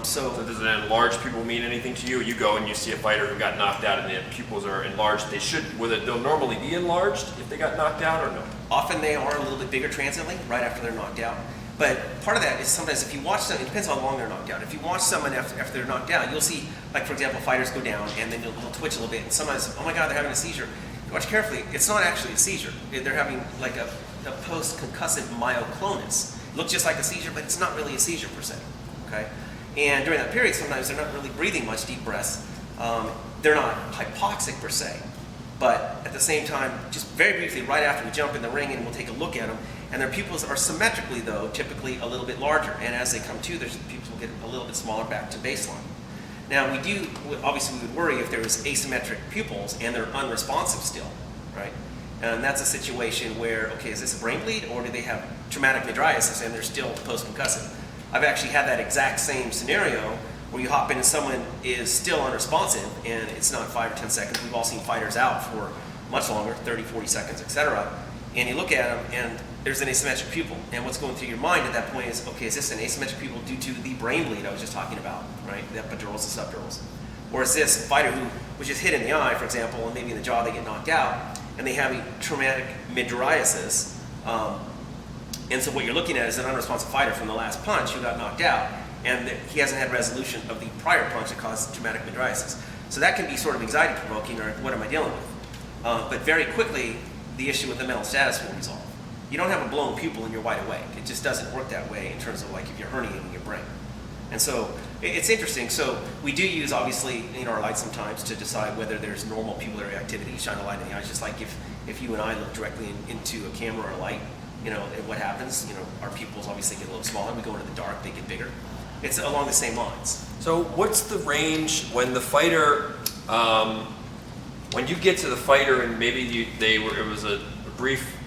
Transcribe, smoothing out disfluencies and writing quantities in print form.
So does an enlarged pupil mean anything to you? You go and you see a fighter who got knocked out and the pupils are enlarged. They'll normally be enlarged if they got knocked out or no? often they are a little bit bigger transiently right after they're knocked out. But part of that is sometimes if you watch them, it depends how long they're knocked out. If you watch someone after they're knocked out, you'll see, like for example, fighters go down and then they'll twitch a little bit, and sometimes, oh my God, they're having a seizure. If you watch carefully, it's not actually a seizure. They're having like a post-concussive myoclonus. It looks just like a seizure, but it's not really a seizure per se. Okay, and during that period, sometimes they're not really breathing much deep breaths. They're not hypoxic per se, but at the same time, just very briefly, right after we jump in the ring and we'll take a look at them, and their pupils are symmetrically, though, typically a little bit larger. And as they come to, their pupils will get a little bit smaller back to baseline. Now, obviously we would worry if there was asymmetric pupils and they're unresponsive still, right? And that's a situation where, okay, is this a brain bleed or do they have traumatic mydriasis and they're still post-concussive? I've actually had that exact same scenario where you hop in and someone is still unresponsive and it's not 5 or 10 seconds. We've all seen fighters out for much longer, 30, 40 seconds, etc. And you look at them and there's an asymmetric pupil. And what's going through your mind at that point is, okay, is this an asymmetric pupil due to the brain bleed I was just talking about, right? The epidurals and subdurals. Or is this a fighter who was just hit in the eye, for example, and maybe in the jaw they get knocked out, and they have a traumatic mydriasis. And so what you're looking at is an unresponsive fighter from the last punch who got knocked out, and he hasn't had resolution of the prior punch that caused traumatic mydriasis. So that can be sort of anxiety provoking, or what am I dealing with? But very quickly, the issue with the mental status will resolve. You don't have a blown pupil and you're wide awake. It just doesn't work that way in terms of like if you're herniating your brain. And so it's interesting. So we do use, obviously, our light sometimes to decide whether there's normal pupillary activity. Shine a light in the eyes, just like if you and I look directly into a camera or a light, and what happens, our pupils obviously get a little smaller. We go into the dark, they get bigger. It's along the same lines. So what's the range when the fighter, when you get to the fighter and maybe it was a brief